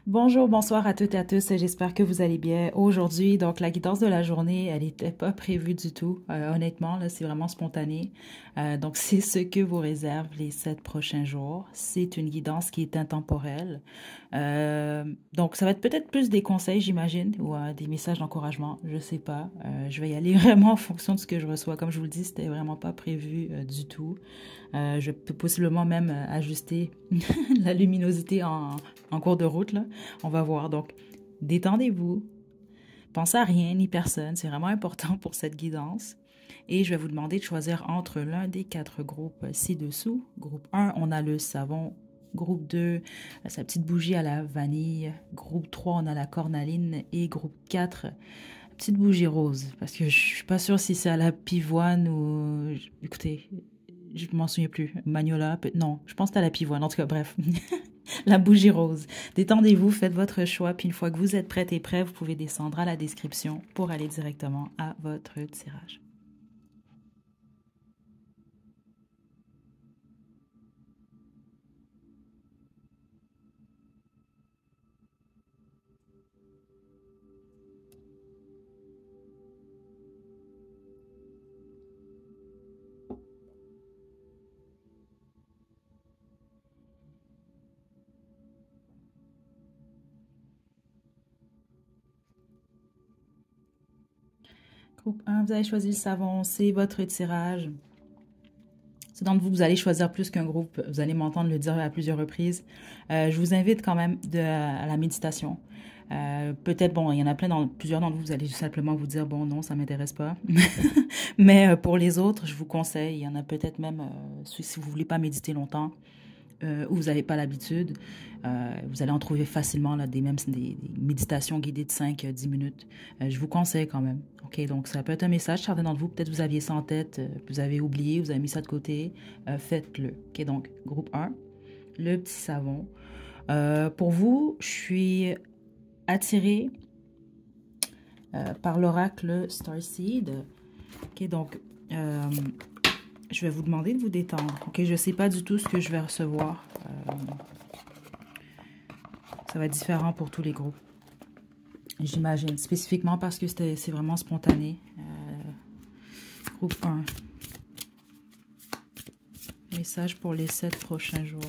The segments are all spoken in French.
Bonjour, bonsoir à toutes et à tous. J'espère que vous allez bien. Aujourd'hui, donc la guidance de la journée, elle n'était pas prévue du tout. Honnêtement, là, c'est vraiment spontané. Donc, c'est ce que vous réserve les 7 prochains jours. C'est une guidance qui est intemporelle. Donc, ça va être peut-être plus des conseils, j'imagine, ou des messages d'encouragement. Je sais pas. Je vais y aller vraiment en fonction de ce que je reçois. Comme je vous le dis, c'était vraiment pas prévu du tout. Je peux possiblement même ajuster la luminosité en cours de route, là. On va voir. Donc, détendez-vous. Pensez à rien ni personne. C'est vraiment important pour cette guidance. Et je vais vous demander de choisir entre l'un des quatre groupes ci-dessous. Groupe 1, on a le savon. Groupe 2, sa petite bougie à la vanille. Groupe 3, on a la cornaline. Et groupe 4, petite bougie rose. Parce que je suis pas sûre si c'est à la pivoine ou... Écoutez, je m'en souviens plus. Magnola, non, je pense que c'est à la pivoine. En tout cas, bref. La bougie rose. Détendez-vous, faites votre choix, puis une fois que vous êtes prête et prêt, vous pouvez descendre à la description pour aller directement à votre tirage. Groupe 1, vous avez choisi le savon, c'est votre tirage. C'est d'entre vous, vous allez choisir plus qu'un groupe. Vous allez m'entendre le dire à plusieurs reprises. Je vous invite quand même à la méditation. Peut-être, bon, il y en a plusieurs d'entre vous, vous allez tout simplement vous dire, bon, non, ça m'intéresse pas. Mais pour les autres, je vous conseille, il y en a peut-être même, si vous voulez pas méditer longtemps, où vous n'avez pas l'habitude, vous allez en trouver facilement là, des méditations guidées de 5 à 10 minutes. Je vous conseille quand même. OK, donc ça peut être un message. Certains d'entre vous, peut-être vous aviez ça en tête, vous avez oublié, vous avez mis ça de côté. Faites-le. OK, donc groupe 1, le petit savon. Pour vous, je suis attirée par l'oracle Starseed. OK, donc je vais vous demander de vous détendre. OK, je ne sais pas du tout ce que je vais recevoir. Ça va être différent pour tous les groupes. J'imagine. Spécifiquement parce que c'est vraiment spontané. Groupe 1. Message pour les 7 prochains jours.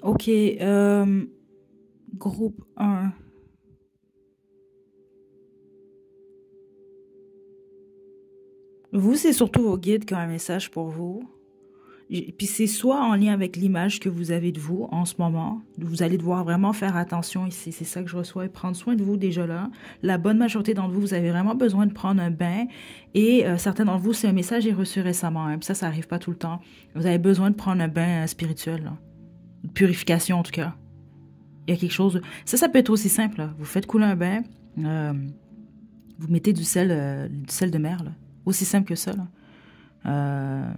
OK. Groupe 1. Vous, c'est surtout vos guides qui ont un message pour vous. Puis c'est soit en lien avec l'image que vous avez de vous en ce moment. Vous allez devoir vraiment faire attention ici. C'est ça que je reçois. Et prendre soin de vous déjà là. La bonne majorité d'entre vous, vous avez vraiment besoin de prendre un bain. Et certains d'entre vous, c'est un message est reçu récemment. Hein, puis ça n'arrive pas tout le temps. Vous avez besoin de prendre un bain spirituel. Là. De purification en tout cas. Il y a quelque chose... Ça peut être aussi simple. Là. Vous faites couler un bain. Vous mettez du sel de mer. Là. Aussi simple que ça. Là.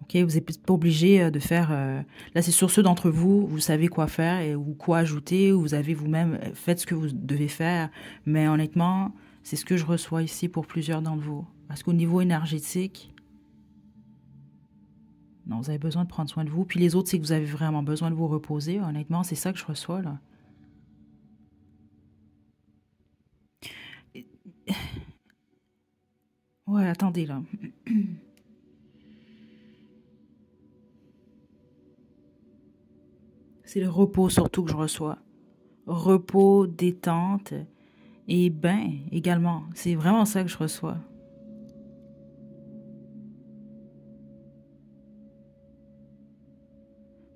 OK, vous n'êtes pas obligé de faire... là, c'est sur ceux d'entre vous, vous savez quoi faire ou quoi ajouter, ou vous avez vous-même fait ce que vous devez faire. Mais honnêtement, c'est ce que je reçois ici pour plusieurs d'entre vous. Parce qu'au niveau énergétique, non, vous avez besoin de prendre soin de vous. Puis les autres, c'est que vous avez vraiment besoin de vous reposer. Honnêtement, c'est ça que je reçois, là. Ouais, attendez, là. C'est le repos surtout que je reçois. Repos, détente et bain également. C'est vraiment ça que je reçois.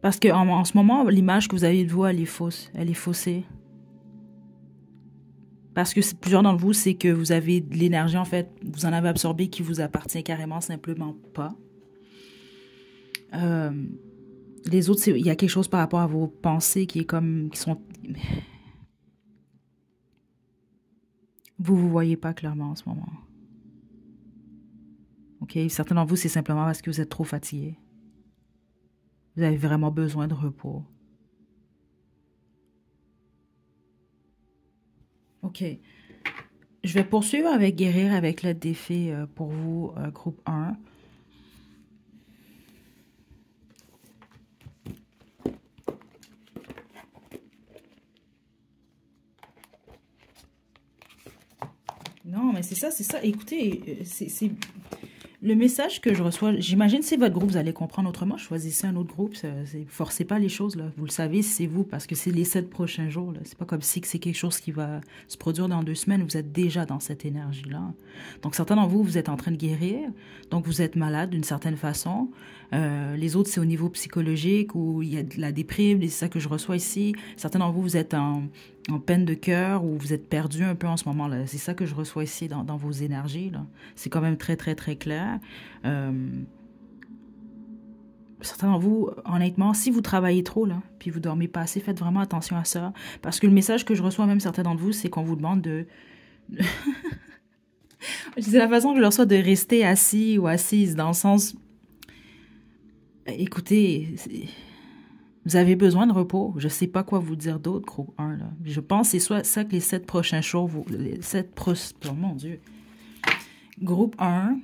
Parce qu'en ce moment, l'image que vous avez de vous, elle est fausse. Elle est faussée. Parce que plusieurs d'entre vous, c'est que vous avez de l'énergie, en fait, vous en avez absorbé qui vous appartient carrément simplement pas. Les autres, il y a quelque chose par rapport à vos pensées qui est comme, qui sont, vous voyez pas clairement en ce moment. OK? Certains d'entre vous, c'est simplement parce que vous êtes trop fatigué. Vous avez vraiment besoin de repos. OK. Je vais poursuivre avec guérir avec l'aide des fées pour vous, groupe 1. Non, mais c'est ça. Écoutez, c'est le message que je reçois. J'imagine que c'est votre groupe, vous allez comprendre autrement. Choisissez un autre groupe. Forcez pas les choses, là. Vous le savez, c'est vous, parce que c'est les 7 prochains jours, là. C'est pas comme si c'est quelque chose qui va se produire dans 2 semaines. Vous êtes déjà dans cette énergie-là. Donc, certains d'entre vous, vous êtes en train de guérir. Donc, vous êtes malade d'une certaine façon. Les autres, c'est au niveau psychologique où il y a de la déprime. C'est ça que je reçois ici. Certains d'entre vous, vous êtes en peine de cœur ou vous êtes perdu un peu en ce moment là. C'est ça que je reçois ici dans vos énergies là. C'est quand même très très très clair. Certains d'entre vous, honnêtement, si vous travaillez trop là, puis vous dormez pas assez, faites vraiment attention à ça, parce que le message que je reçois, même certains d'entre vous, c'est qu'on vous demande de c'est la façon que je le reçois de rester assis ou assise, dans le sens, écoutez, vous avez besoin de repos. Je ne sais pas quoi vous dire d'autre, groupe 1. Là. Je pense que c'est soit ça que les 7 prochains jours, les 7 oh mon Dieu. Groupe 1.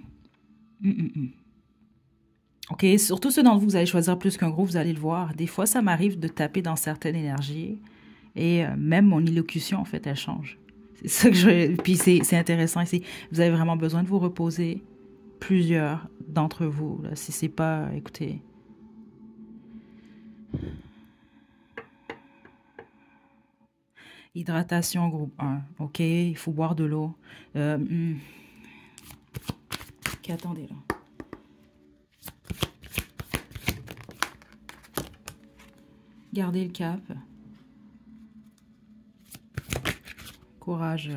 OK, surtout ceux d'entre vous, vous allez choisir plus qu'un groupe, vous allez le voir. Des fois, ça m'arrive de taper dans certaines énergies et même mon élocution, en fait, elle change. C'est ça que je... Puis c'est intéressant ici. Vous avez vraiment besoin de vous reposer. Plusieurs d'entre vous. Là. Si c'est pas... Écoutez... Hydratation, groupe 1. OK, il faut boire de l'eau. OK, attendez là. Gardez le cap. Courage,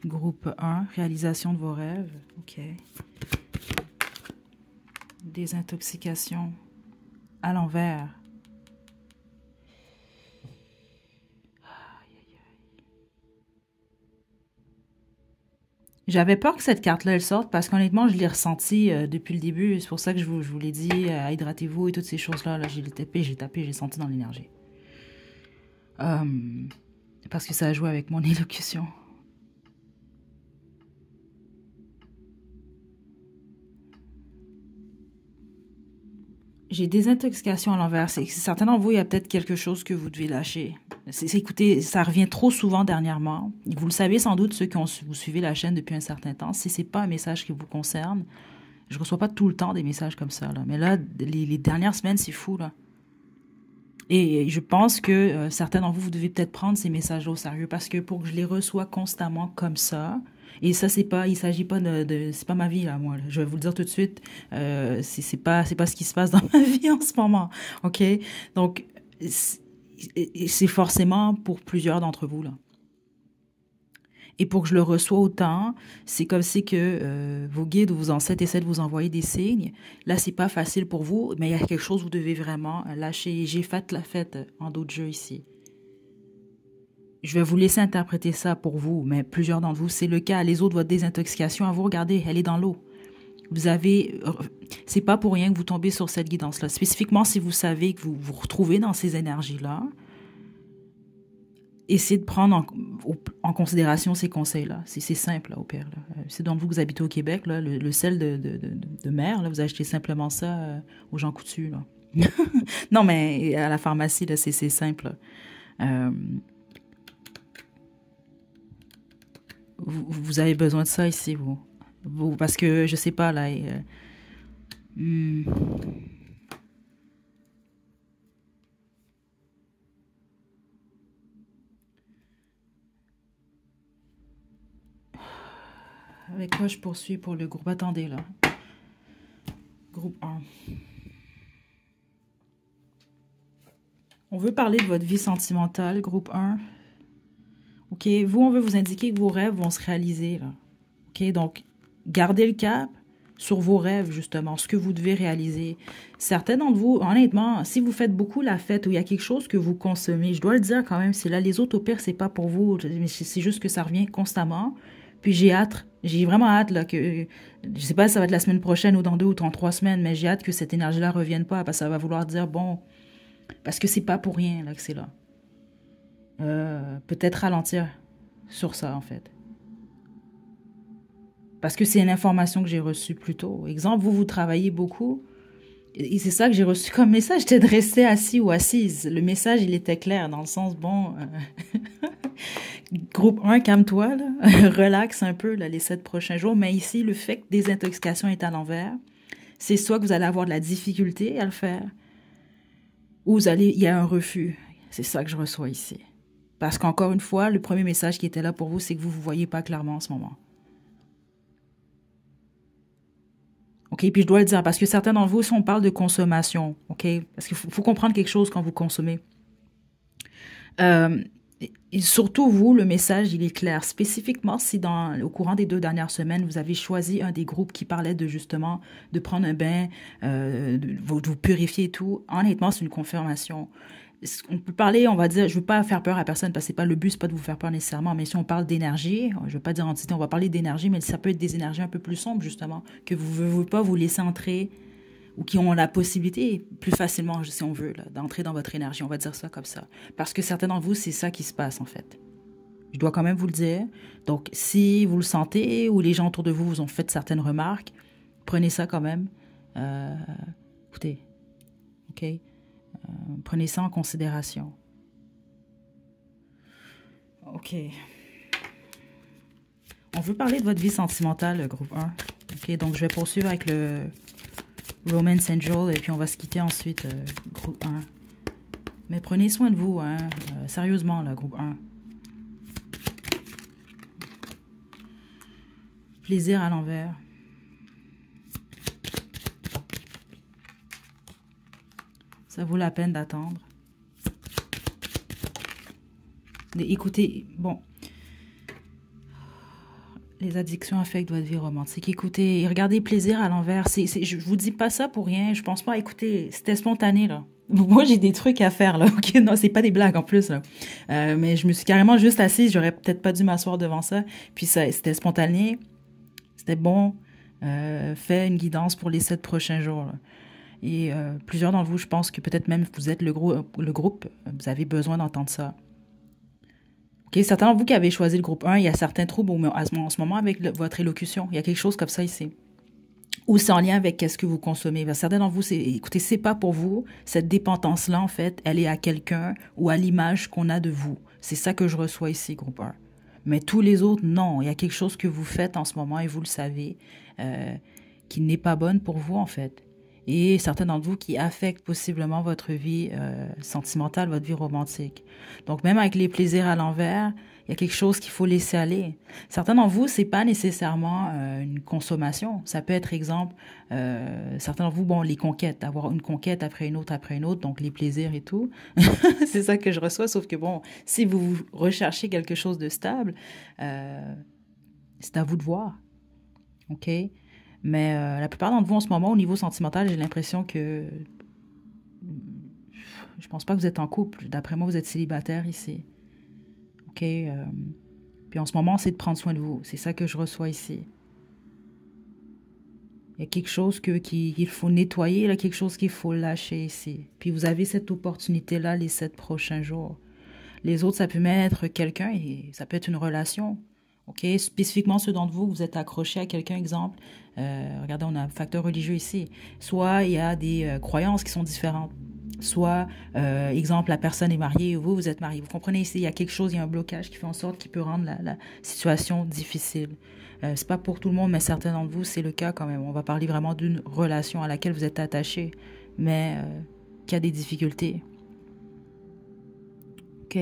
groupe 1. Réalisation de vos rêves. OK. Désintoxication à l'envers. J'avais peur que cette carte-là, elle sorte parce qu'honnêtement, je l'ai ressentie depuis le début. C'est pour ça que je vous l'ai dit, hydratez-vous et toutes ces choses-là. Là, j'ai tapé, j'ai senti dans l'énergie. Parce que ça a joué avec mon élocution. J'ai désintoxication à l'envers. Certains d'entre vous, il y a peut-être quelque chose que vous devez lâcher. Écoutez, ça revient trop souvent dernièrement. Vous le savez sans doute, ceux qui vous suivez la chaîne depuis un certain temps. Si c'est pas un message qui vous concerne, je reçois pas tout le temps des messages comme ça. Là. Mais là, les dernières semaines, c'est fou. Là. Et je pense que certains d'entre vous, vous devez peut-être prendre ces messages-là au sérieux parce que pour que je les reçois constamment comme ça, et ça, c'est pas, il s'agit pas c'est pas ma vie, là, moi. Là. Je vais vous le dire tout de suite, c'est pas ce qui se passe dans ma vie en ce moment. OK? Donc, c'est forcément pour plusieurs d'entre vous, là. Et pour que je le reçois autant, c'est comme si que vos guides ou vos ancêtres essaient de vous envoyer des signes. Là, c'est pas facile pour vous, mais il y a quelque chose que vous devez vraiment lâcher. J'ai fait la fête en d'autres jeux ici. Je vais vous laisser interpréter ça pour vous, mais plusieurs d'entre vous, c'est le cas. Les autres, votre désintoxication, à vous, regardez, elle est dans l'eau. Vous avez... C'est pas pour rien que vous tombez sur cette guidance-là. Spécifiquement, si vous savez que vous vous retrouvez dans ces énergies-là, essayez de prendre en considération ces conseils-là. C'est simple, là, au pire. C'est d'entre vous que vous habitez au Québec, là, le sel de mer, là, vous achetez simplement ça aux gens coutus. Là. Non, mais à la pharmacie, là, c'est simple. Vous avez besoin de ça ici, vous parce que, je sais pas, là... Avec quoi je poursuis pour le groupe? Attendez, là. Groupe 1. On veut parler de votre vie sentimentale, groupe 1. OK? Vous, on veut vous indiquer que vos rêves vont se réaliser, là. OK? Donc, gardez le cap. sur vos rêves, justement, ce que vous devez réaliser. Certains d'entre vous, honnêtement, si vous faites beaucoup la fête ou il y a quelque chose que vous consommez, je dois le dire quand même, c'est là, les autres, au pire, c'est pas pour vous, mais c'est juste que ça revient constamment. Puis j'ai vraiment hâte, là, que, je sais pas si ça va être la semaine prochaine ou dans 2 ou dans 3 semaines, mais j'ai hâte que cette énergie-là revienne pas, parce que ça va vouloir dire, bon, parce que c'est pas pour rien, là, que c'est là. Peut-être ralentir sur ça, en fait. Parce que c'est une information que j'ai reçue plus tôt. Exemple, vous travaillez beaucoup. Et c'est ça que j'ai reçu comme message, c'était de rester assis ou assise. Le message, il était clair, dans le sens, bon, groupe 1, calme-toi, là. Relaxe un peu là, les 7 prochains jours. Mais ici, le fait que des intoxications est à l'envers, c'est soit que vous allez avoir de la difficulté à le faire, ou il y a un refus. C'est ça que je reçois ici. Parce qu'encore une fois, le premier message qui était là pour vous, c'est que vous ne vous voyez pas clairement en ce moment. OK, puis je dois le dire, parce que certains d'entre vous, si on parle de consommation, OK, parce qu'il faut comprendre quelque chose quand vous consommez. Et surtout vous, le message, il est clair. Spécifiquement, si au courant des 2 dernières semaines, vous avez choisi un des groupes qui parlait de justement de prendre un bain, de vous purifier et tout, honnêtement, c'est une confirmation. On peut parler, on va dire, je veux pas faire peur à personne parce que c'est pas le but, c'est pas de vous faire peur nécessairement, mais si on parle d'énergie, je veux pas dire entité, on va parler d'énergie, mais ça peut être des énergies un peu plus sombres justement, que vous ne voulez pas vous laisser entrer ou qui ont la possibilité plus facilement, si on veut, d'entrer dans votre énergie, on va dire ça comme ça. Parce que certains d'entre vous, c'est ça qui se passe en fait. Je dois quand même vous le dire. Donc, si vous le sentez ou les gens autour de vous vous ont fait certaines remarques, prenez ça quand même. Écoutez, OK? Prenez ça en considération. OK. On veut parler de votre vie sentimentale, groupe 1. OK, donc je vais poursuivre avec le Romance Angel et puis on va se quitter ensuite, groupe 1. Mais prenez soin de vous, hein. Sérieusement, là, groupe 1. Plaisir à l'envers. Ça vaut la peine d'attendre. Écoutez, bon. Les addictions affectent votre vie romantique. Écoutez, regardez plaisir à l'envers. Je vous dis pas ça pour rien. Je pense pas. Écoutez, c'était spontané, là. Moi, j'ai des trucs à faire, là. OK, non, c'est pas des blagues, en plus, là. Mais je me suis carrément juste assise. J'aurais peut-être pas dû m'asseoir devant ça. Puis c'était spontané. C'était bon. Fait une guidance pour les 7 prochains jours, là. Et plusieurs d'entre vous, je pense que peut-être même vous êtes le groupe, vous avez besoin d'entendre ça. OK, certains d'entre vous qui avez choisi le groupe 1, il y a certains troubles en ce moment avec votre élocution. Il y a quelque chose comme ça ici. Ou c'est en lien avec qu'est-ce que vous consommez. Certains d'entre vous, écoutez, c'est pas pour vous. Cette dépendance-là, en fait, elle est à quelqu'un ou à l'image qu'on a de vous. C'est ça que je reçois ici, groupe 1. Mais tous les autres, non. Il y a quelque chose que vous faites en ce moment, et vous le savez, qui n'est pas bonne pour vous, en fait. Et certains d'entre vous qui affectent possiblement votre vie sentimentale, votre vie romantique. Donc, même avec les plaisirs à l'envers, il y a quelque chose qu'il faut laisser aller. Certains d'entre vous, c'est pas nécessairement une consommation. Ça peut être, exemple, certains d'entre vous, bon, les conquêtes, avoir une conquête après une autre, donc les plaisirs et tout. C'est ça que je reçois, sauf que, bon, si vous recherchez quelque chose de stable, c'est à vous de voir. OK? Mais la plupart d'entre vous, en ce moment, au niveau sentimental, j'ai l'impression que... Je pense pas que vous êtes en couple. D'après moi, vous êtes célibataire ici. OK? Puis en ce moment, c'est de prendre soin de vous. C'est ça que je reçois ici. Il y a quelque chose qu'il faut nettoyer, là, quelque chose qu'il faut lâcher ici. Puis vous avez cette opportunité-là les 7 prochains jours. Les autres, ça peut même être quelqu'un et ça peut être une relation. OK? Spécifiquement ceux d'entre vous, vous êtes accrochés à quelqu'un, exemple. Regardez, on a un facteur religieux ici. Soit il y a des croyances qui sont différentes. Soit, exemple, la personne est mariée ou vous êtes marié. Vous comprenez ici, il y a quelque chose, il y a un blocage qui fait en sorte qu'il peut rendre la situation difficile. C'est pas pour tout le monde, mais certains d'entre vous, c'est le cas quand même. On va parler vraiment d'une relation à laquelle vous êtes attaché, mais qui a des difficultés. OK?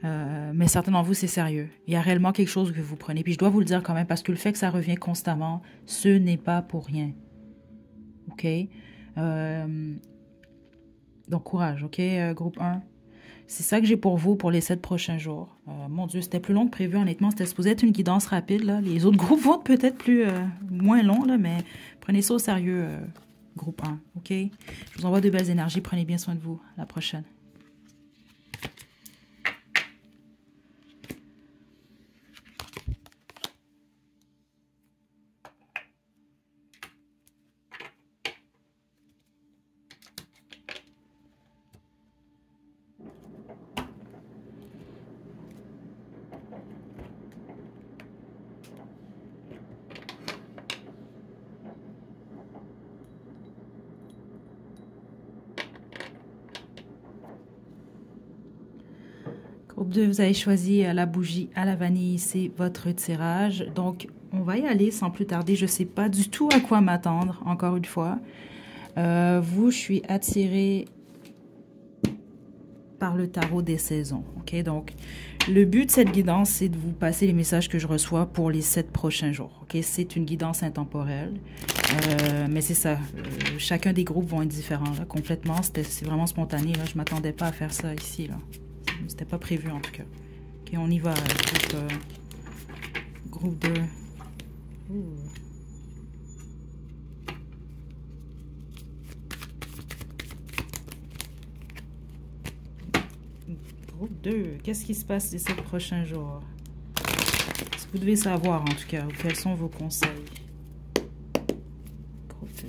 Mais certains d'entre vous, c'est sérieux. Il y a réellement quelque chose que vous prenez. Puis je dois vous le dire quand même, parce que le fait que ça revient constamment, ce n'est pas pour rien. OK? Donc, courage, OK, groupe 1? C'est ça que j'ai pour vous pour les 7 prochains jours. Mon Dieu, c'était plus long que prévu, honnêtement. C'était supposé être une guidance rapide, là. Les autres groupes vont être peut-être moins longs, là, mais prenez ça au sérieux, groupe 1, OK? Je vous envoie de belles énergies. Prenez bien soin de vous. À la prochaine. Groupe 2, vous avez choisi la bougie à la vanille, c'est votre tirage. Donc, on va y aller sans plus tarder. Je ne sais pas du tout à quoi m'attendre, encore une fois. Je suis attirée par le tarot des saisons. OK? Donc, le but de cette guidance, c'est de vous passer les messages que je reçois pour les 7 prochains jours. OK? C'est une guidance intemporelle. Mais c'est ça. Chacun des groupes vont être différents, là, complètement. C'est vraiment spontané. Là. Je ne m'attendais pas à faire ça ici, là. C'était pas prévu, en tout cas. OK, on y va. Groupe 2. Groupe 2. Qu'est-ce qui se passe les 7 prochains jours? Ce que vous devez savoir, en tout cas. Quels sont vos conseils? Groupe 2.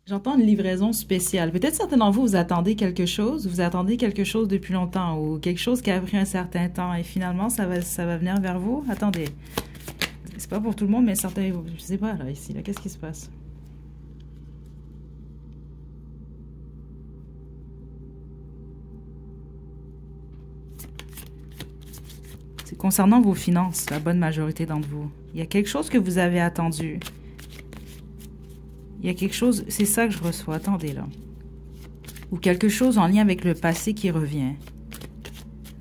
J'entends une livraison spéciale. Peut-être certains d'entre vous, vous attendez quelque chose. Vous attendez quelque chose depuis longtemps ou quelque chose qui a pris un certain temps et finalement, ça va venir vers vous. Attendez. C'est pas pour tout le monde, mais certains... Je sais pas, là, ici. Là, qu'est-ce qui se passe? C'est concernant vos finances, la bonne majorité d'entre vous. Il y a quelque chose que vous avez attendu. Il y a quelque chose, c'est ça que je reçois, attendez là. Ou quelque chose en lien avec le passé qui revient.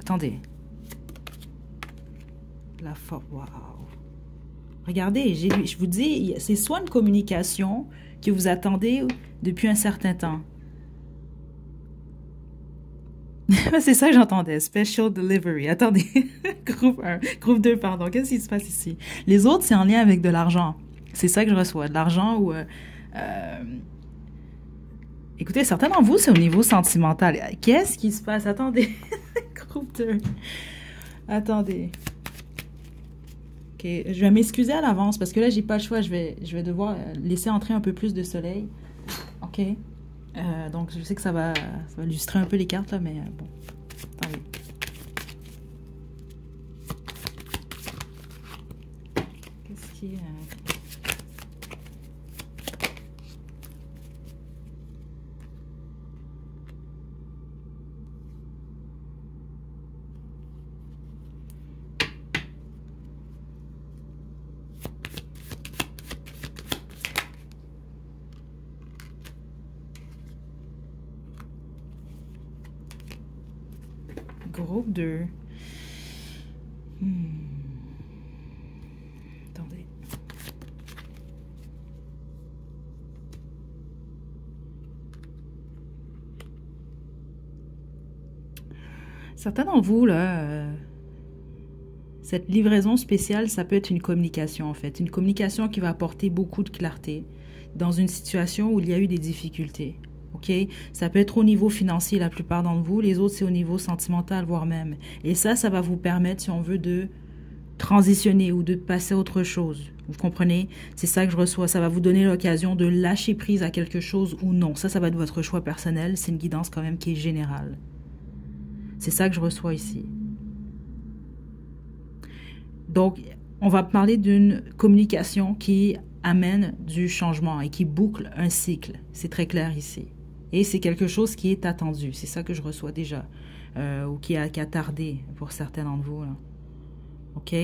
Attendez. La force, waouh. Regardez, je vous dis, c'est soit une communication que vous attendez depuis un certain temps. C'est ça que j'entendais, special delivery. Attendez, groupe 1, groupe 2, pardon, qu'est-ce qui se passe ici? Les autres, c'est en lien avec de l'argent. C'est ça que je reçois, de l'argent ou... Écoutez, certains d'entre vous, c'est au niveau sentimental. Qu'est-ce qui se passe? Attendez. Groupe 2. Attendez. OK. Je vais m'excuser à l'avance parce que là, j'ai pas le choix. Je vais devoir laisser entrer un peu plus de soleil. OK. Donc, je sais que ça va illustrer un peu les cartes, là, mais bon. Attendez. Qu'est-ce qui est... Groupe 2. Attendez. Certains d'entre vous, là, cette livraison spéciale, ça peut être une communication, en fait. Une communication qui va apporter beaucoup de clarté dans une situation où il y a eu des difficultés. OK? Ça peut être au niveau financier, la plupart d'entre vous. Les autres, c'est au niveau sentimental, voire même. Et ça va vous permettre, si on veut, de transitionner ou de passer à autre chose. Vous comprenez? C'est ça que je reçois. Ça va vous donner l'occasion de lâcher prise à quelque chose ou non. Ça va être votre choix personnel. C'est une guidance quand même qui est générale. C'est ça que je reçois ici. Donc, on va parler d'une communication qui amène du changement et qui boucle un cycle. C'est très clair ici. Et c'est quelque chose qui est attendu. C'est ça que je reçois déjà. Ou qui a tardé pour certains d'entre vous. Là. OK?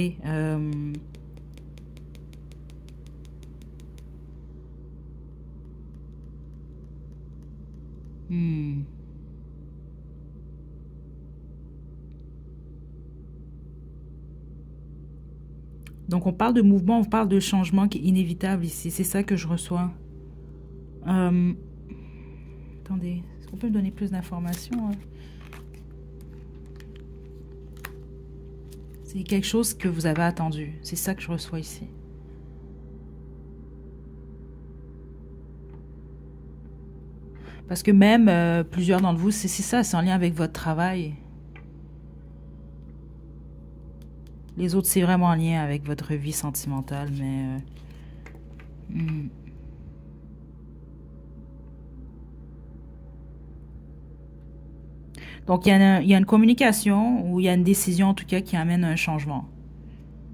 Donc, on parle de mouvement, on parle de changement qui est inévitable ici. C'est ça que je reçois. Attendez, est-ce qu'on peut me donner plus d'informations? C'est quelque chose que vous avez attendu. C'est ça que je reçois ici. Parce que même plusieurs d'entre vous, c'est ça, c'est en lien avec votre travail. Les autres, c'est vraiment en lien avec votre vie sentimentale, mais... Donc, il y a une communication ou il y a une décision, en tout cas, qui amène un changement.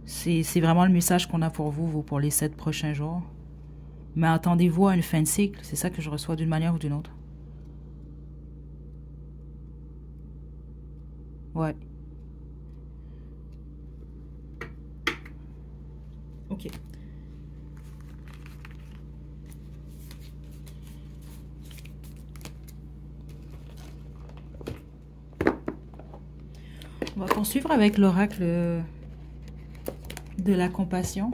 C'est vraiment le message qu'on a pour vous, pour les 7 prochains jours. Mais attendez-vous à une fin de cycle. C'est ça que je reçois d'une manière ou d'une autre. Ouais. Ok. On va poursuivre avec l'oracle de la compassion.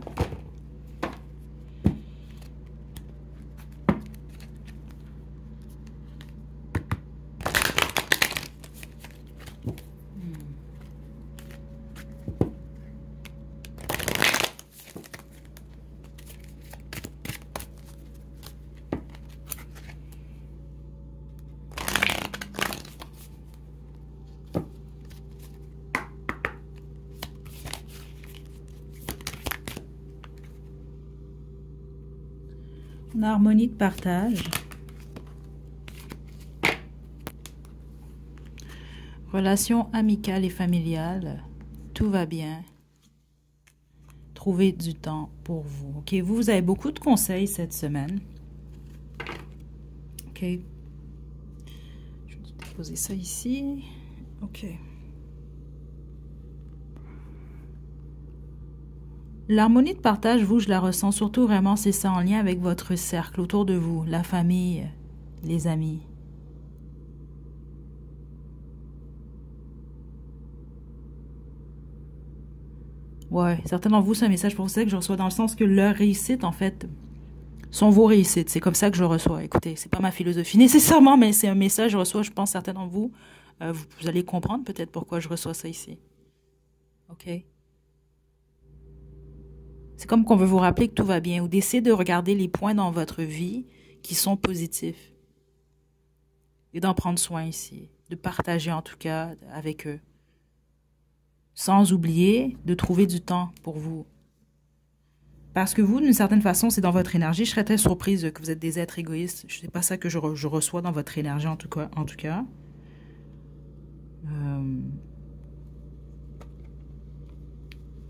En harmonie de partage. Relation amicale et familiale. Tout va bien. Trouvez du temps pour vous. OK, vous avez beaucoup de conseils cette semaine. OK. Je vais poser ça ici. OK. L'harmonie de partage, vous, je la ressens surtout vraiment, c'est ça, en lien avec votre cercle autour de vous, la famille, les amis. Ouais, certains d'entre vous, c'est un message pour vous que je reçois dans le sens que leur réussite, en fait, sont vos réussites. C'est comme ça que je le reçois. Écoutez, c'est pas ma philosophie nécessairement, mais c'est un message que je reçois, je pense, certains d'entre vous. Vous allez comprendre peut-être pourquoi je reçois ça ici. OK? C'est comme qu'on veut vous rappeler que tout va bien ou d'essayer de regarder les points dans votre vie qui sont positifs et d'en prendre soin ici, de partager en tout cas avec eux. Sans oublier de trouver du temps pour vous. Parce que vous, d'une certaine façon, c'est dans votre énergie. Je serais très surprise que vous êtes des êtres égoïstes. Ce n'est pas ça que je reçois dans votre énergie en tout cas.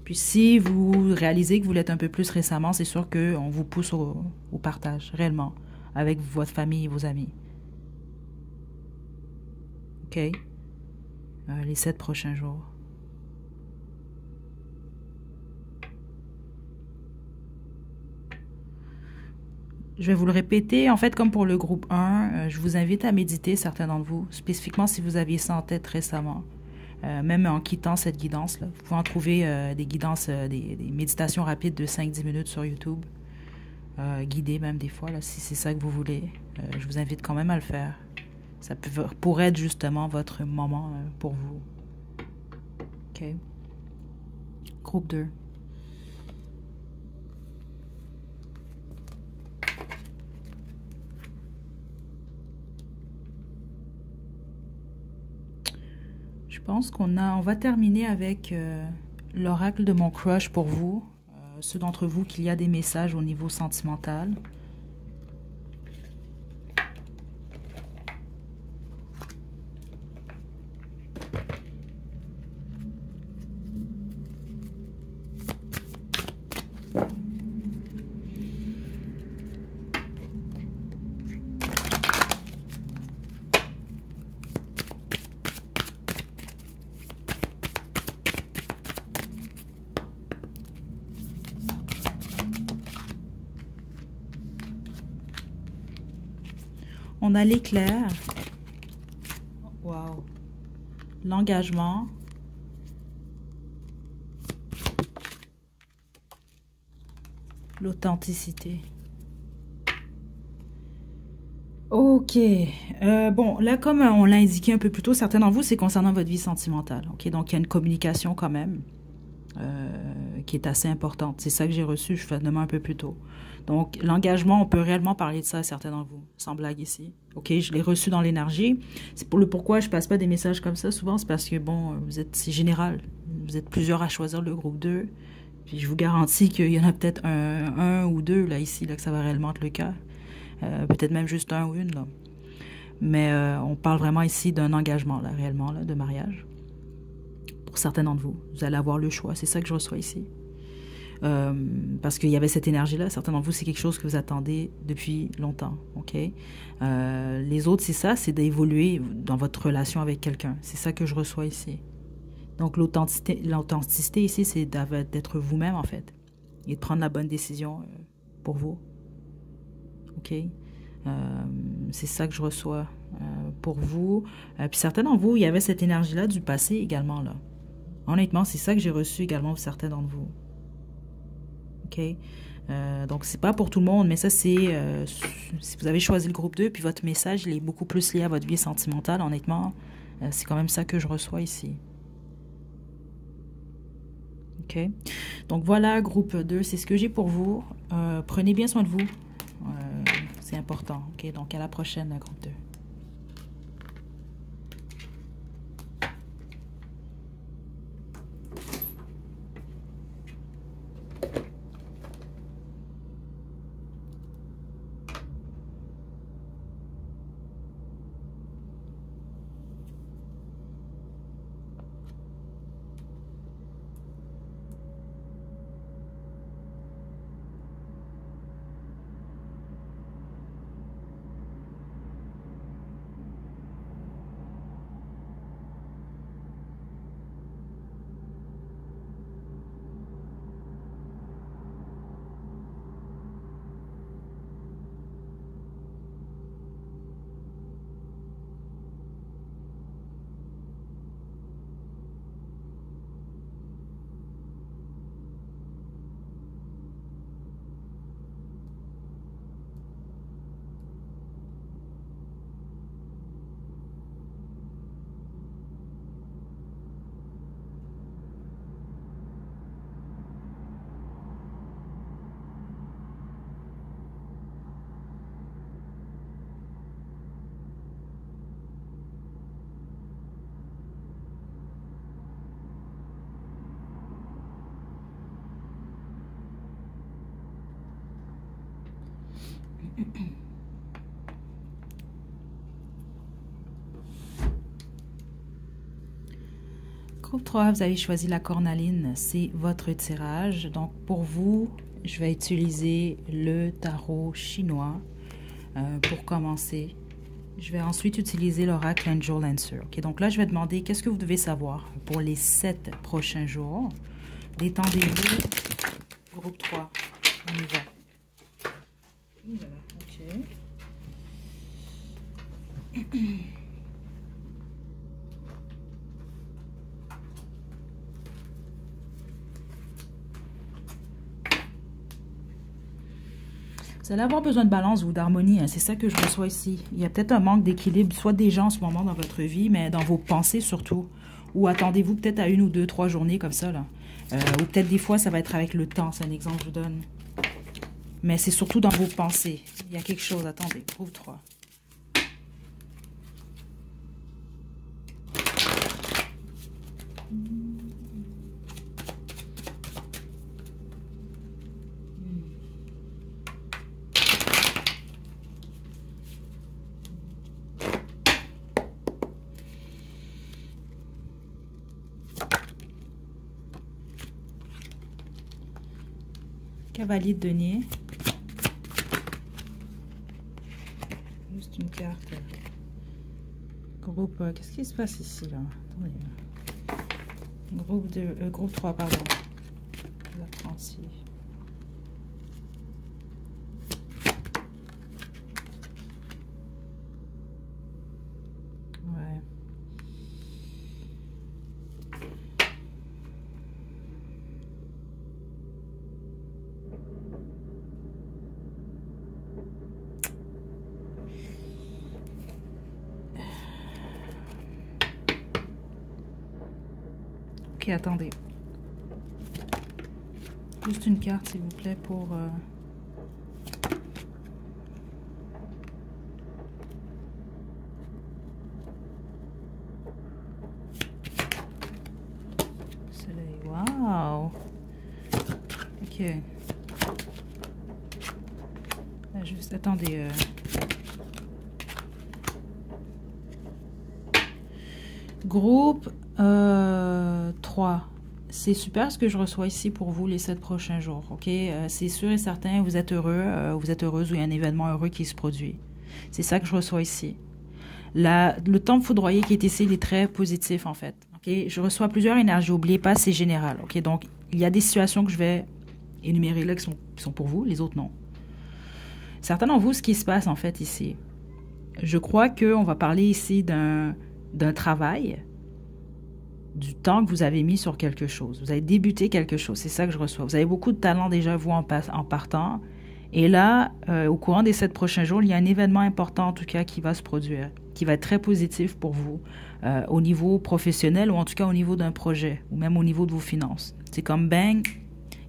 Puis si vous réalisez que vous l'êtes un peu plus récemment, c'est sûr qu'on vous pousse au partage, réellement, avec votre famille et vos amis. OK? Les 7 prochains jours. Je vais vous le répéter, en fait, comme pour le groupe 1, je vous invite à méditer, certains d'entre vous, spécifiquement si vous aviez ça en tête récemment. Même en quittant cette guidance-là. Vous pouvez en trouver des guidances, des méditations rapides de 5-10 minutes sur YouTube. Guidées même des fois, là, si c'est ça que vous voulez. Je vous invite quand même à le faire. Ça pourrait être justement votre moment pour vous. OK. Groupe 2. Je pense on va terminer avec l'oracle de mon crush pour vous. Ceux d'entre vous qu'il y a des messages au niveau sentimental. On a l'éclair. Wow. L'engagement. L'authenticité. Ok. Bon, là, comme on l'a indiqué un peu plus tôt, certains d'entre vous, c'est concernant votre vie sentimentale. Ok, donc il y a une communication quand même qui est assez importante. C'est ça que j'ai reçu, je fais un peu plus tôt. Donc, l'engagement, on peut réellement parler de ça à certains d'entre vous, sans blague ici. Ok, je l'ai reçu dans l'énergie. C'est pour le pourquoi je passe pas des messages comme ça souvent, c'est parce que, bon, c'est général. Vous êtes plusieurs à choisir le groupe 2. Puis je vous garantis qu'il y en a peut-être un ou deux là ici là, que ça va réellement être le cas. Peut-être même juste un ou une là. Mais on parle vraiment ici d'un engagement là, réellement là, de mariage. Pour certains d'entre vous, vous allez avoir le choix. C'est ça que je reçois ici. Parce qu'il y avait cette énergie-là. Certains d'entre vous, c'est quelque chose que vous attendez depuis longtemps. Ok. Les autres, c'est ça, c'est d'évoluer dans votre relation avec quelqu'un. C'est ça que je reçois ici. Donc l'authenticité ici, c'est d'être vous-même en fait et de prendre la bonne décision pour vous. Ok. C'est ça que je reçois pour vous. Puis certains d'entre vous, il y avait cette énergie-là du passé également là. Honnêtement, c'est ça que j'ai reçu également pour certains d'entre vous. Ok. Donc c'est pas pour tout le monde, mais ça c'est si vous avez choisi le groupe 2, puis votre message il est beaucoup plus lié à votre vie sentimentale, honnêtement, c'est quand même ça que je reçois ici. Ok. Donc voilà, groupe 2, c'est ce que j'ai pour vous. Prenez bien soin de vous. C'est important. Ok. Donc à la prochaine, groupe 2. Groupe 3, vous avez choisi la cornaline, c'est votre tirage. Donc pour vous, je vais utiliser le tarot chinois pour commencer. Je vais ensuite utiliser l'oracle Angel Answer. Okay, donc là, je vais demander qu'est-ce que vous devez savoir pour les 7 prochains jours. Détendez-vous. Groupe 3, on y va. Voilà, ok. Vous allez avoir besoin de balance ou d'harmonie, hein. C'est ça que je reçois ici. Il y a peut-être un manque d'équilibre, soit déjà en ce moment dans votre vie, mais dans vos pensées surtout. Ou attendez-vous peut-être à 1 ou 2, 3 journées comme ça, là. Ou peut-être des fois, ça va être avec le temps. C'est un exemple que je vous donne. Mais c'est surtout dans vos pensées. Il y a quelque chose. Attendez, groupe 3. Cavalier de denier. Juste une carte. Groupe, qu'est-ce qui se passe ici, là? Attendez. Groupe 3, pardon. L'apprenti. Ouais. Ok, attendez. Juste une carte, s'il vous plaît, pour... Soleil, wow! Ok. Là, juste, attendez. Groupe 3. C'est super ce que je reçois ici pour vous les 7 prochains jours, ok? C'est sûr et certain, vous êtes heureux, vous êtes heureuse ou il y a un événement heureux qui se produit. C'est ça que je reçois ici. Le temple foudroyé qui est ici, il est très positif en fait, ok? Je reçois plusieurs énergies, n'oubliez pas, c'est général, ok? Donc, il y a des situations que je vais énumérer là qui sont pour vous, les autres non. Certains d'entre vous, ce qui se passe en fait ici, je crois qu'on va parler ici d'un travail, du temps que vous avez mis sur quelque chose. Vous avez débuté quelque chose, c'est ça que je reçois. Vous avez beaucoup de talent déjà, vous, en partant. Et là, au courant des 7 prochains jours, il y a un événement important, en tout cas, qui va se produire, qui va être très positif pour vous, au niveau professionnel ou en tout cas au niveau d'un projet, ou même au niveau de vos finances. C'est comme bang,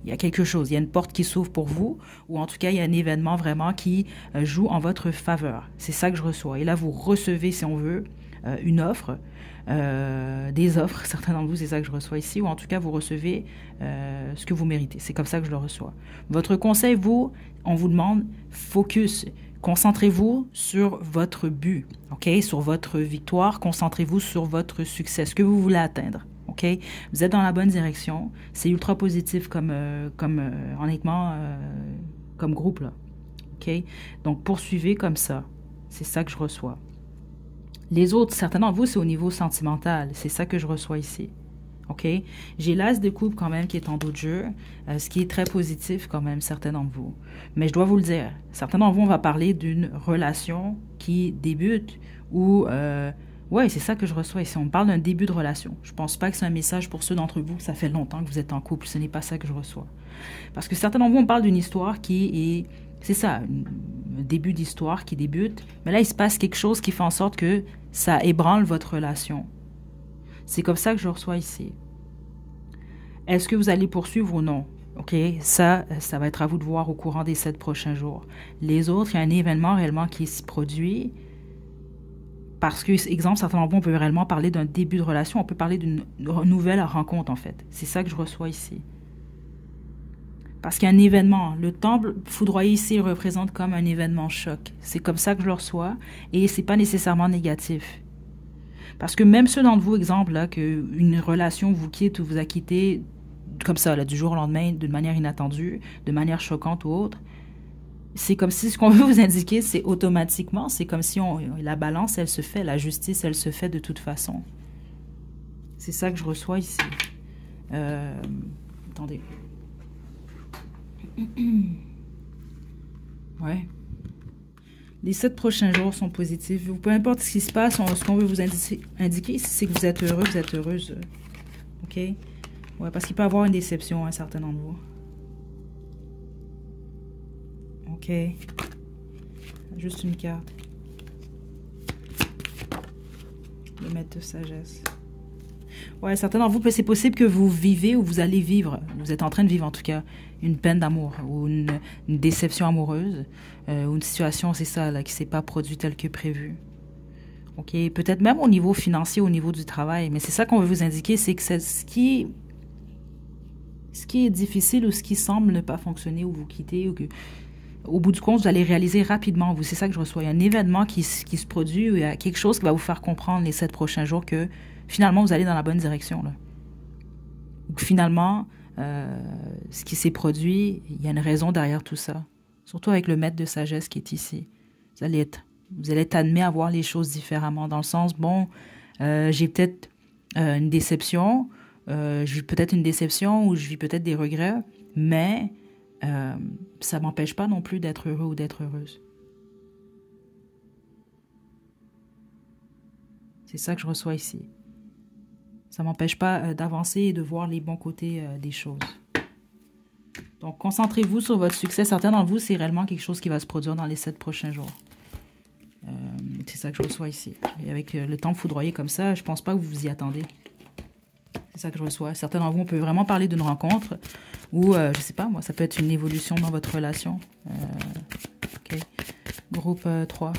il y a quelque chose, il y a une porte qui s'ouvre pour vous, ou en tout cas, il y a un événement vraiment qui joue en votre faveur. C'est ça que je reçois. Et là, vous recevez, si on veut, une offre, des offres, certains d'entre vous, c'est ça que je reçois ici, ou en tout cas, vous recevez ce que vous méritez. C'est comme ça que je le reçois. Votre conseil, vous, on vous demande focus. Concentrez-vous sur votre but, ok? Sur votre victoire, concentrez-vous sur votre succès, ce que vous voulez atteindre. OK? Vous êtes dans la bonne direction. C'est ultra positif comme honnêtement, comme groupe, là. OK? Donc, poursuivez comme ça. C'est ça que je reçois. Les autres, certains d'entre vous, c'est au niveau sentimental. C'est ça que je reçois ici. OK? J'ai l'as de coupe quand même qui est en dos de jeu, ce qui est très positif quand même, certains d'entre vous. Mais je dois vous le dire, certains d'entre vous, on va parler d'une relation qui débute ou... ouais, c'est ça que je reçois ici. On parle d'un début de relation. Je pense pas que c'est un message pour ceux d'entre vous. Ça fait longtemps que vous êtes en couple. Ce n'est pas ça que je reçois. Parce que certains d'entre vous, on parle d'une histoire qui est... C'est ça, un début d'histoire qui débute. Mais là, il se passe quelque chose qui fait en sorte que ça ébranle votre relation. C'est comme ça que je reçois ici. Est-ce que vous allez poursuivre ou non? OK? Ça va être à vous de voir au courant des 7 prochains jours. Les autres, il y a un événement réellement qui s'y produit. Parce que, exemple, certains d'entre vous, on peut réellement parler d'un début de relation. On peut parler d'une nouvelle rencontre, en fait. C'est ça que je reçois ici. Parce qu'il y a un événement. Le temple foudroyé ici, il représente comme un événement choc. C'est comme ça que je le reçois. Et c'est pas nécessairement négatif. Parce que même ceux d'entre vous, exemple, là, qu'une relation vous quitte ou vous a quitté comme ça, là, du jour au lendemain, d'une manière inattendue, de manière choquante ou autre, c'est comme si ce qu'on veut vous indiquer, c'est automatiquement, c'est comme si la balance, elle se fait, la justice, elle se fait de toute façon. C'est ça que je reçois ici. Attendez. Ouais. Les 7 prochains jours sont positifs. Peu importe ce qui se passe, ce qu'on veut vous indiquer, c'est que vous êtes heureux, vous êtes heureuse. OK? Ouais, parce qu'il peut y avoir une déception à un certain d'entre vous. OK. Juste une carte. Le maître de sagesse. Ouais, certains d'entre vous, c'est possible que vous vivez ou vous allez vivre. Vous êtes en train de vivre, en tout cas, une peine d'amour ou une déception amoureuse ou une situation, c'est ça, là, qui ne s'est pas produite telle que prévu. OK? Peut-être même au niveau financier, au niveau du travail. Mais c'est ça qu'on veut vous indiquer, c'est que ce qui est difficile ou ce qui semble ne pas fonctionner ou vous quitter ou que... Au bout du compte, vous allez réaliser rapidement. C'est ça que je reçois. Il y a un événement qui se produit, ou il y a quelque chose qui va vous faire comprendre les 7 prochains jours que finalement, vous allez dans la bonne direction. Là. Ou que finalement, ce qui s'est produit, il y a une raison derrière tout ça. Surtout avec le maître de sagesse qui est ici. Vous allez être admis à voir les choses différemment. Dans le sens, bon, j'ai peut-être une déception, je vis peut-être une déception ou je vis peut-être des regrets, mais... ça ne m'empêche pas non plus d'être heureux ou d'être heureuse. C'est ça que je reçois ici. Ça ne m'empêche pas d'avancer et de voir les bons côtés des choses. Donc, concentrez-vous sur votre succès. Certains d'entre vous, c'est réellement quelque chose qui va se produire dans les 7 prochains jours. C'est ça que je reçois ici. Et avec le temps foudroyé comme ça, je ne pense pas que vous vous y attendez. C'est C'est ça que je reçois. Certains d'entre vous, on peut vraiment parler d'une rencontre ou, je sais pas, moi, ça peut être une évolution dans votre relation. OK. Groupe 3.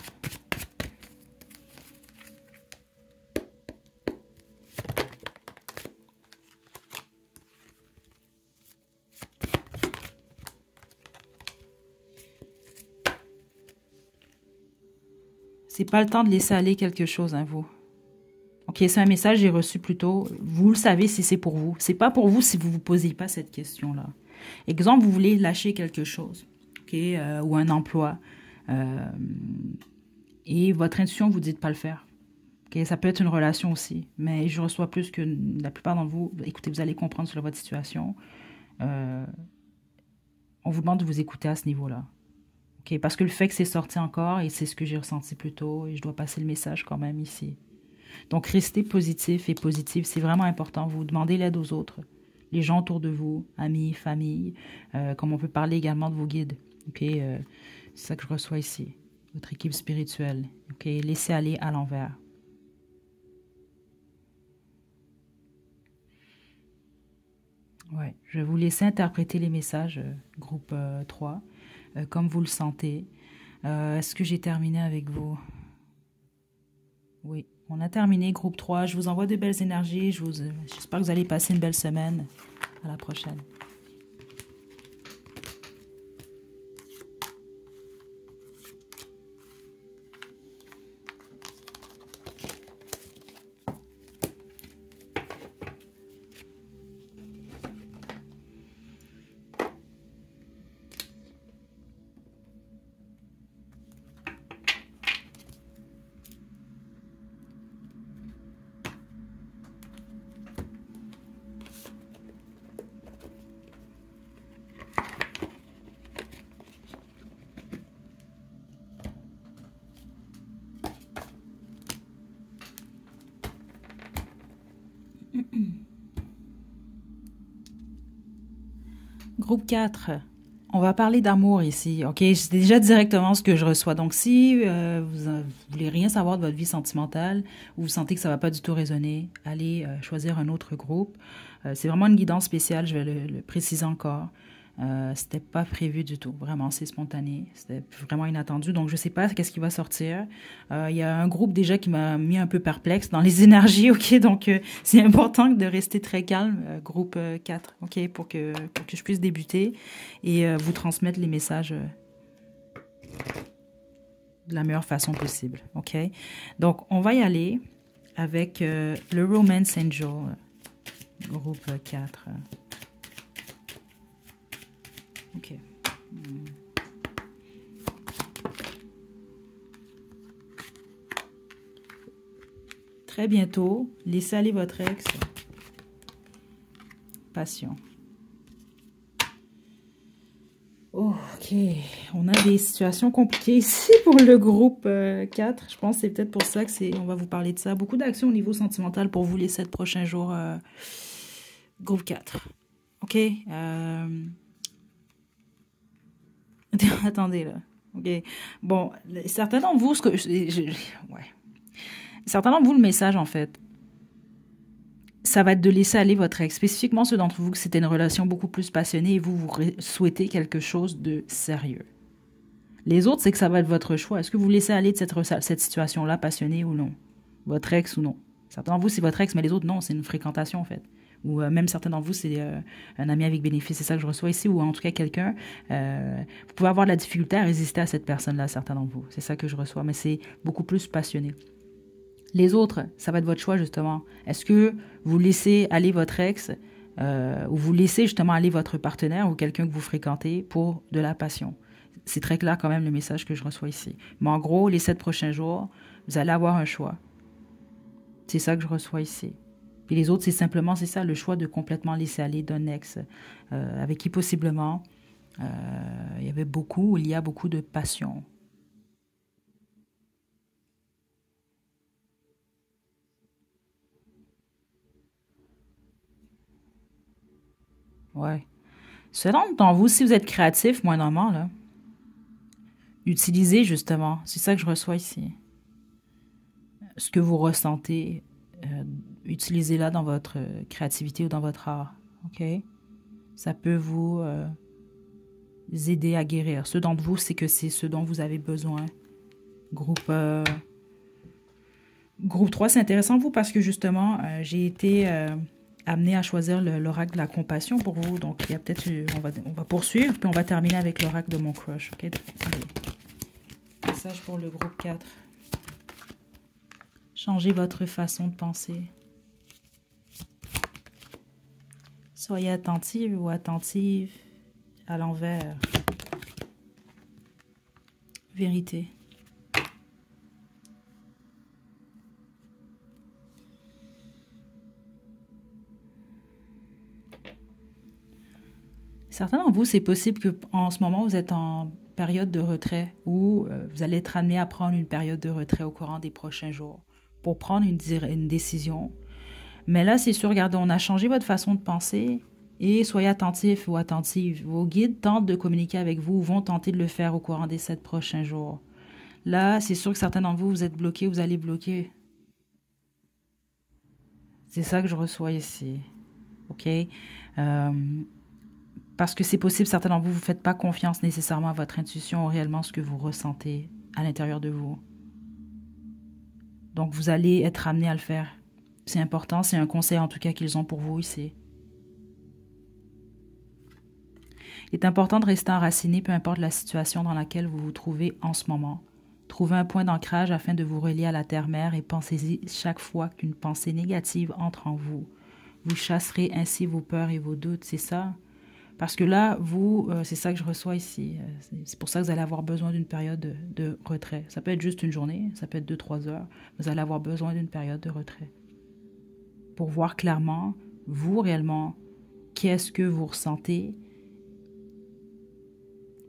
C'est pas le temps de laisser aller quelque chose, hein, vous. OK, c'est un message que j'ai reçu plus tôt. Vous le savez si c'est pour vous. C'est pas pour vous si vous vous posez pas cette question-là. Exemple, vous voulez lâcher quelque chose, OK, ou un emploi, et votre intuition vous dit de pas le faire. OK, ça peut être une relation aussi, mais je reçois plus que la plupart d'entre vous. Écoutez, vous allez comprendre sur votre situation. Euh, on vous demande de vous écouter à ce niveau-là. OK, parce que le fait que c'est sorti encore, et c'est ce que j'ai ressenti plus tôt, et je dois passer le message quand même ici. Donc, restez positif et positive, c'est vraiment important. Vous demandez l'aide aux autres, les gens autour de vous, amis, famille, comme on peut parler également de vos guides. OK, c'est ça que je reçois ici, votre équipe spirituelle. OK, laissez aller à l'envers. Ouais, je vais vous laisser interpréter les messages, groupe 3, comme vous le sentez. Est-ce que j'ai terminé avec vous? Oui, on a terminé, groupe 3. Je vous envoie de belles énergies. J'espère que vous allez passer une belle semaine. À la prochaine. Groupe 4. On va parler d'amour ici, ok? C'est déjà directement ce que je reçois. Donc, si vous voulez rien savoir de votre vie sentimentale ou vous sentez que ça va pas du tout résonner, allez choisir un autre groupe. C'est vraiment une guidance spéciale, je vais le préciser encore. C'était pas prévu du tout, vraiment, c'est spontané. C'était vraiment inattendu, donc je sais pas qu'est-ce qui va sortir. Il y a un groupe déjà qui m'a mis un peu perplexe dans les énergies, ok? Donc, c'est important de rester très calme, groupe 4, ok? Pour que je puisse débuter et vous transmettre les messages de la meilleure façon possible, ok? Donc, on va y aller avec le Romance Angel, groupe 4. Ok. Très bientôt, laissez aller votre ex. Passion. Oh, ok, on a des situations compliquées ici pour le groupe 4. Je pense que c'est peut-être pour ça que on va vous parler de ça. Beaucoup d'actions au niveau sentimental pour vous les 7 prochains jours. Groupe 4. Ok. Attendez là. Ok. Bon, certains d'entre vous, ouais. Certains d'entre vous, le message en fait, ça va être de laisser aller votre ex. Spécifiquement ceux d'entre vous que c'était une relation beaucoup plus passionnée et vous souhaitez quelque chose de sérieux. Les autres, c'est que ça va être votre choix. Est-ce que vous laissez aller de cette situation-là passionnée ou non? Votre ex ou non? Certains d'entre vous, c'est votre ex, mais les autres, non, c'est une fréquentation en fait. Ou même certains d'entre vous, c'est un ami avec bénéfice, c'est ça que je reçois ici, ou en tout cas quelqu'un. Vous pouvez avoir de la difficulté à résister à cette personne-là, certains d'entre vous. C'est ça que je reçois, mais c'est beaucoup plus passionné. Les autres, ça va être votre choix, justement. Est-ce que vous laissez aller votre ex ou vous laissez justement aller votre partenaire ou quelqu'un que vous fréquentez pour de la passion? C'est très clair quand même le message que je reçois ici. Mais en gros, les 7 prochains jours, vous allez avoir un choix. C'est ça que je reçois ici. Puis les autres, c'est simplement, c'est ça, le choix de complètement laisser aller d'un ex avec qui possiblement il y a beaucoup de passion. Ouais. Selon dans vous, si vous êtes créatif, moindrement, là, utilisez justement, c'est ça que je reçois ici, ce que vous ressentez, utilisez-la dans votre créativité ou dans votre art. OK? Ça peut vous aider à guérir. Ceux d'entre vous, c'est que c'est ce dont vous avez besoin. Groupe 3, c'est intéressant, vous, parce que justement, j'ai été amenée à choisir l'oracle de la compassion pour vous. Donc, il y a peut-être... On va poursuivre, puis on va terminer avec l'oracle de mon crush. OK? Allez. Message pour le groupe 4. Changez votre façon de penser. Soyez attentive ou attentive à l'envers. Vérité. Certains d'entre vous, c'est possible qu'en ce moment, vous êtes en période de retrait ou vous allez être amené à prendre une période de retrait au courant des prochains jours pour prendre une décision. Mais là, c'est sûr, regardez, on a changé votre façon de penser et soyez attentif ou attentive. Vos guides tentent de communiquer avec vous, vont tenter de le faire au courant des 7 prochains jours. Là, c'est sûr que certains d'entre vous, vous êtes bloqués, vous allez bloquer. C'est ça que je reçois ici. OK? Parce que c'est possible, certains d'entre vous, vous ne faites pas confiance nécessairement à votre intuition ou réellement ce que vous ressentez à l'intérieur de vous. Donc, vous allez être amené à le faire. C'est important, c'est un conseil en tout cas qu'ils ont pour vous ici. Il est important de rester enraciné, peu importe la situation dans laquelle vous vous trouvez en ce moment. Trouvez un point d'ancrage afin de vous relier à la terre-mère et pensez-y chaque fois qu'une pensée négative entre en vous. Vous chasserez ainsi vos peurs et vos doutes, c'est ça? Parce que là, vous, c'est ça que je reçois ici. C'est pour ça que vous allez avoir besoin d'une période de retrait. Ça peut être juste une journée, ça peut être 2-3 heures. Vous allez avoir besoin d'une période de retrait. Pour voir clairement, vous réellement, qu'est-ce que vous ressentez.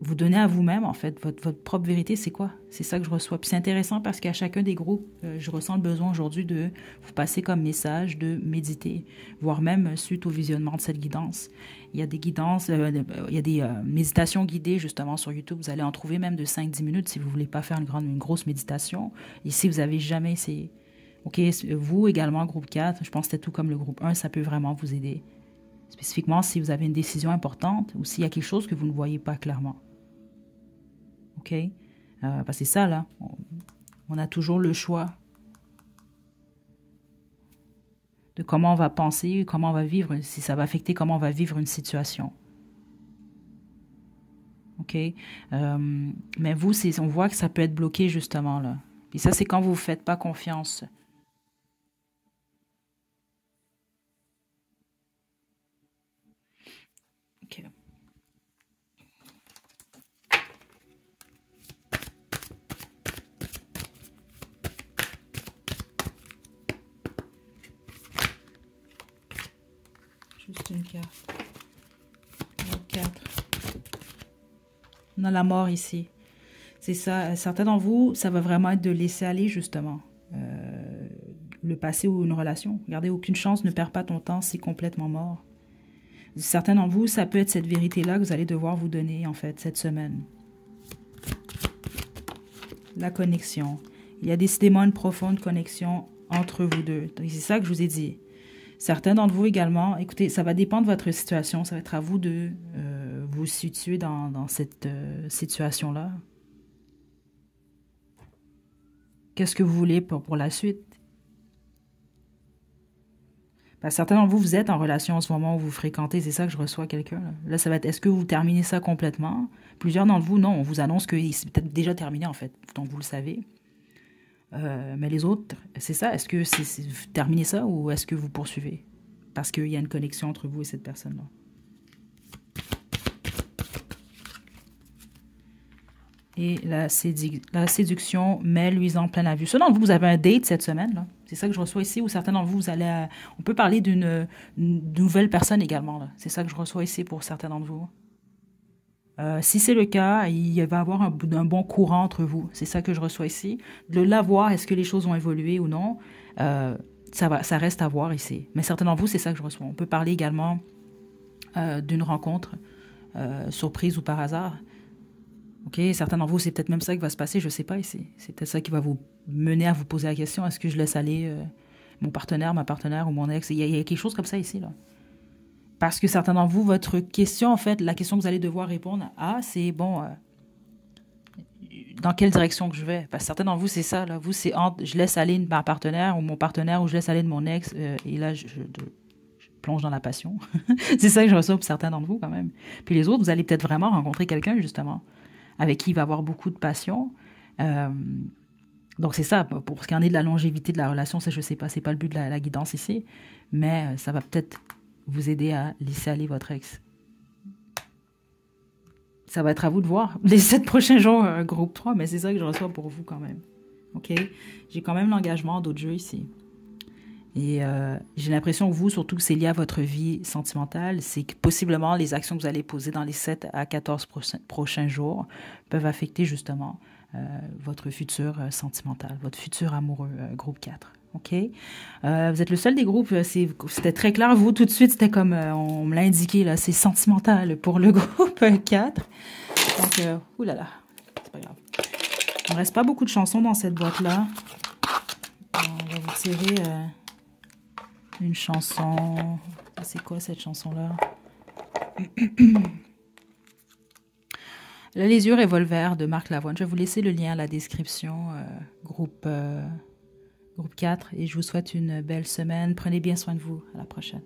Vous donnez à vous-même, en fait, votre propre vérité, c'est quoi? C'est ça que je reçois. Puis c'est intéressant parce qu'à chacun des groupes, je ressens le besoin aujourd'hui de vous passer comme message, de méditer, voire même suite au visionnement de cette guidance. Il y a des guidances, il y a des méditations guidées justement sur YouTube. Vous allez en trouver même de 5-10 minutes si vous ne voulez pas faire une grosse méditation. Et si vous n'avez jamais essayé. OK, vous également, groupe 4, je pense que c'était tout comme le groupe 1, ça peut vraiment vous aider. Spécifiquement si vous avez une décision importante ou s'il y a quelque chose que vous ne voyez pas clairement. OK? Parce que c'est ça, là. On a toujours le choix de comment on va penser, comment on va vivre, si ça va affecter comment on va vivre une situation. OK? Mais vous, on voit que ça peut être bloqué, justement, là. Et ça, c'est quand vous ne vous faites pas confiance. OK. Juste une carte. 4. On a la mort ici. C'est ça. Certains d'entre vous, ça va vraiment être de laisser aller, justement. Le passé ou une relation. Regardez, aucune chance, ne perds pas ton temps, c'est complètement mort. Certains d'entre vous, ça peut être cette vérité-là que vous allez devoir vous donner, en fait, cette semaine. La connexion. Il y a décidément une profonde connexion entre vous deux. C'est ça que je vous ai dit. Certains d'entre vous également, écoutez, ça va dépendre de votre situation. Ça va être à vous de vous situer dans cette situation-là. Qu'est-ce que vous voulez pour la suite? Parce que certains d'entre vous, vous êtes en relation en ce moment où vous fréquentez. C'est ça que je reçois quelqu'un. Là, ça va être, est-ce que vous terminez ça complètement? Plusieurs d'entre vous, non. On vous annonce que c'est peut-être déjà terminé, en fait. Donc, vous le savez. Mais les autres, c'est ça. Est-ce que vous terminez ça ou est-ce que vous poursuivez? Parce qu'il y a une connexion entre vous et cette personne-là. Et la séduction met luisant plein la vue. Ça, d'entre vous, vous avez un date cette semaine. C'est ça que je reçois ici. Ou certains d'entre vous, vous allez on peut parler d'une nouvelle personne également. C'est ça que je reçois ici pour certains d'entre vous. Si c'est le cas, il va y avoir un bon courant entre vous. C'est ça que je reçois ici. De l'avoir, est-ce que les choses ont évolué ou non? Ça reste à voir ici. Mais certains d'entre vous, c'est ça que je reçois. On peut parler également d'une rencontre surprise ou par hasard. OK, certains d'entre vous, c'est peut-être même ça qui va se passer, je ne sais pas ici. C'est peut-être ça qui va vous mener à vous poser la question, est-ce que je laisse aller mon partenaire, ma partenaire ou mon ex. Il y a quelque chose comme ça ici, là. Parce que certains d'entre vous, votre question, en fait, la question que vous allez devoir répondre à, c'est bon, dans quelle direction que je vais? Parce que certains d'entre vous, c'est ça, là. Vous, c'est entre je laisse aller ma partenaire ou mon partenaire ou je laisse aller de mon ex et là, je plonge dans la passion. C'est ça que je reçois pour certains d'entre vous, quand même. Puis les autres, vous allez peut-être vraiment rencontrer quelqu'un, justement, avec qui il va avoir beaucoup de passion. Donc, c'est ça. Pour ce qui en est de la longévité de la relation, ça, je sais pas. C'est pas le but de la guidance ici. Mais ça va peut-être vous aider à laisser aller votre ex. Ça va être à vous de voir les 7 prochains jours, groupe 3, mais c'est ça que je reçois pour vous quand même. OK? J'ai quand même l'engagement d'autres jeux ici. Et j'ai l'impression que vous, surtout que c'est lié à votre vie sentimentale, c'est que possiblement les actions que vous allez poser dans les 7 à 14 prochains jours peuvent affecter justement votre futur sentimental, votre futur amoureux, groupe 4. OK? Vous êtes le seul des groupes, c'était très clair, vous, tout de suite, c'était comme, on me l'a indiqué, là, c'est sentimental pour le groupe 4. Donc, oulala, c'est pas grave. Il ne reste pas beaucoup de chansons dans cette boîte-là. On va vous tirer une chanson. C'est quoi cette chanson-là? Là, Les yeux revolver de Marc Lavoine. Je vais vous laisser le lien à la description, groupe 4. Et je vous souhaite une belle semaine. Prenez bien soin de vous. À la prochaine.